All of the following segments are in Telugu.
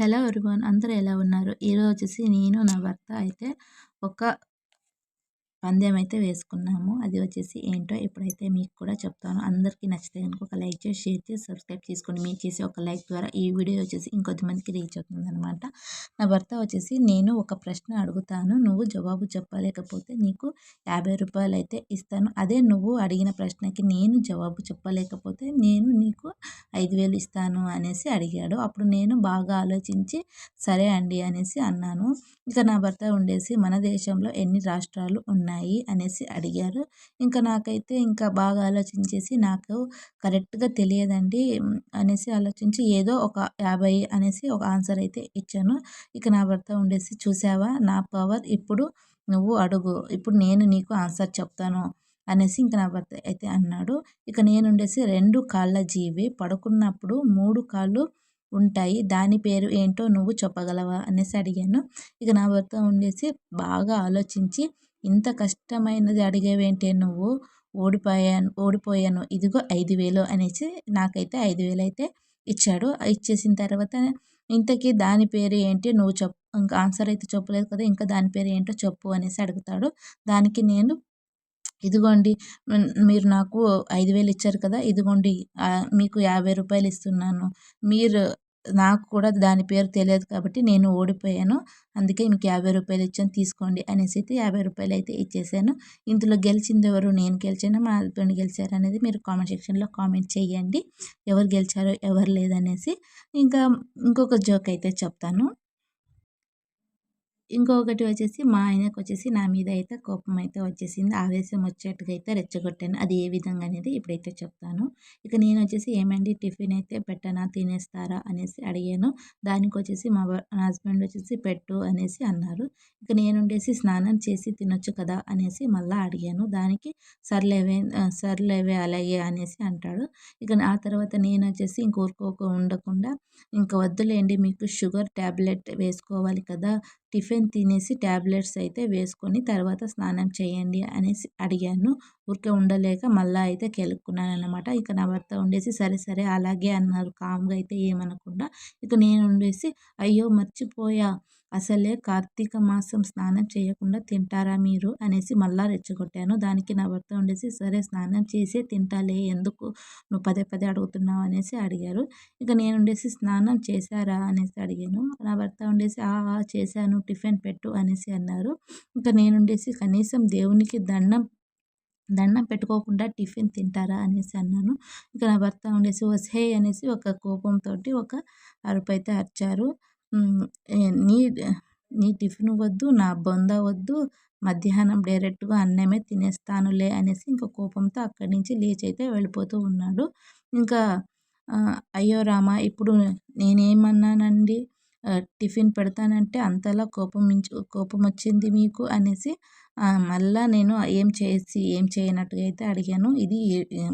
హలో ఎవ్రీవన్, అందరూ ఎలా ఉన్నారు? ఈరోజు వచ్చేసి నేను నా భర్త అయితే ఒక పందెం అయితే వేసుకున్నాము. అది వచ్చేసి ఏంటో ఇప్పుడైతే మీకు కూడా చెప్తాను. అందరికీ నచ్చితే కనుక ఒక లైక్ చేసి, షేర్ చేసి, సబ్స్క్రైబ్ చేసుకోండి. మీరు చేసే ఒక లైక్ ద్వారా ఈ వీడియో వచ్చేసి ఇంకొద్దిమందికి రీచ్ అవుతుందనమాట. నా భర్త వచ్చేసి, నేను ఒక ప్రశ్న అడుగుతాను, నువ్వు జవాబు చెప్పలేకపోతే నీకు 50 రూపాయలు అయితే ఇస్తాను. అదే నువ్వు అడిగిన ప్రశ్నకి నేను జవాబు చెప్పలేకపోతే నేను నీకు 5,000 ఇస్తాను అనేసి అడిగాడు. అప్పుడు నేను బాగా ఆలోచించి సరే అండి అనేసి అన్నాను. ఇక నా భర్త ఉండేసి మన దేశంలో ఎన్ని రాష్ట్రాలు ఉన్నాయి అనేసి అడిగారు. ఇంకా నాకైతే ఇంకా బాగా ఆలోచించేసి నాకు కరెక్ట్‌గా తెలియదండి అనేసి ఆలోచించి ఏదో ఒక 50 అనేసి ఒక ఆన్సర్ అయితే ఇచ్చాను. ఇక నా భర్త ఉండేసి చూసావా నా పవర్, ఇప్పుడు నువ్వు అడుగు, ఇప్పుడు నేను నీకు ఆన్సర్ చెప్తాను అనేసి ఇంక నా భర్త అయితే అన్నాడు. ఇక నేనుండేసి 2 కాళ్ళ జీవి పడుకున్నప్పుడు 3 కాళ్ళు ఉంటాయి, దాని పేరు ఏంటో నువ్వు చెప్పగలవా అనేసి అడిగాను. ఇక నా భర్త ఉండేసి బాగా ఆలోచించి, ఇంత కష్టమైనది అడిగేవేంటే నువ్వు, ఓడిపోయాను ఇదిగో 5,000 అనేసి నాకైతే 5,000 అయితే ఇచ్చాడు. ఇచ్చేసిన తర్వాత ఇంతకీ దాని పేరు ఏంటి నువ్వు చెప్పు, ఇంకా ఆన్సర్ అయితే చెప్పలేదు కదా, ఇంకా దాని పేరు ఏంటో చెప్పు అనేసి అడుగుతాడు. దానికి నేను ఇదిగోండి, మీరు నాకు 5,000 ఇచ్చారు కదా, ఇదిగోండి మీకు 50 రూపాయలు ఇస్తున్నాను. మీరు నాకు కూడా దాని పేరు తెలియదు కాబట్టి నేను ఓడిపోయాను. అందుకే మీకు 50 రూపాయలు ఇచ్చాను, తీసుకోండి అనేసి అయితే 50 రూపాయలు అయితే ఇచ్చేసాను. ఇందులో గెలిచింది ఎవరు? నేను గెలిచానా, మా హస్బెండ్ గెలిచారా అనేది మీరు కామెంట్ సెక్షన్‌లో కామెంట్ చేయండి. ఎవరు గెలిచారో, ఎవరు లేదనేసి. ఇంకా ఇంకొక జోక్ అయితే చెప్తాను. ఇంకొకటి వచ్చేసి మా ఆయనకొచ్చేసి నా మీద అయితే కోపం అయితే వచ్చేసింది. ఆవేశం వచ్చేట్టుగా అయితే రెచ్చగొట్టాను. అది ఏ విధంగా అనేది ఇప్పుడైతే చెప్తాను. ఇక నేనొచ్చేసి ఏమండి టిఫిన్ అయితే పెట్టనా, తినేస్తారా అనేసి అడిగాను. దానికొచ్చేసి నా హస్బెండ్ వచ్చేసి పెట్టు అనేసి అన్నారు. ఇక నేనుండేసి స్నానం చేసి తినొచ్చు కదా అనేసి మళ్ళా అడిగాను. దానికి సర్లేవే అలాగే అనేసి అంటాడు. ఇక ఆ తర్వాత నేనొచ్చేసి ఇంక ఉండకుండా, ఇంక వద్దులేండి మీకు షుగర్ టాబ్లెట్ వేసుకోవాలి కదా, టిఫిన్ తినేసి ట్యాబ్లెట్స్ అయితే వేసుకొని తర్వాత స్నానం చేయండి అనేసి అడిగాను. ఊరికే ఉండలేక మళ్ళా అయితే కెలుక్కున్నాననమాట. ఇక నా భర్త ఉండేసి సరే సరే అలాగే అన్నారు కామ్‌గా అయితే ఏమనకుండా. ఇక నేను ఉండేసి అయ్యో మర్చిపోయా, అసలే కార్తీక మాసం స్నానం చేయకుండా తింటారా మీరు అనేసి మళ్ళా రెచ్చగొట్టాను. దానికి నా భర్త ఉండేసి సరే స్నానం చేసే తింటాలే, ఎందుకు నువ్వు పదే పదే అడుగుతున్నావు అనేసి అడిగారు. ఇక నేను ఉండేసి స్నానం చేశారా అనేసి అడిగాను. నా భర్త ఉండేసి ఆ ఆ చేశాను, టిఫిన్ పెట్టు అనేసి అన్నారు. ఇంకా నేనుండేసి కనీసం దేవునికి దండం దండం పెట్టుకోకుండా టిఫిన్ తింటారా అనేసి అన్నాను. ఇక నా భర్త ఉండేసి ఒసేయ్ అనేసి ఒక కోపంతోటి ఒక అరుపైతే అరిచారు. హ్మ్. ఎ నీ నీ టిఫిన్ వద్దు, నా బొంద వద్దు, మధ్యాహ్నం డైరెక్ట్‌గా అన్నమే తినేస్తానులే అనేసి ఇంక కోపంతో అక్కడి నుంచి లేచైతే వెళ్ళిపోతూ ఉన్నాడు. ఇంకా అయ్యో రామా! ఇప్పుడు నేనేమన్నానండి? టిఫిన్ పెడతానంటే అంతలా కోపమొచ్చింది మీకు అనేసి మళ్ళా నేను ఏం చేయనట్టుగా అయితే అడిగాను. ఇది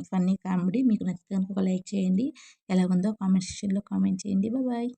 ఫన్నీ కామెడీ. మీకు నచ్చితే గనుక ఒక లైక్ చేయండి. ఎలా ఉందో కామెంట్ సెక్షన్‌లో కామెంట్ చేయండి. బాయ్.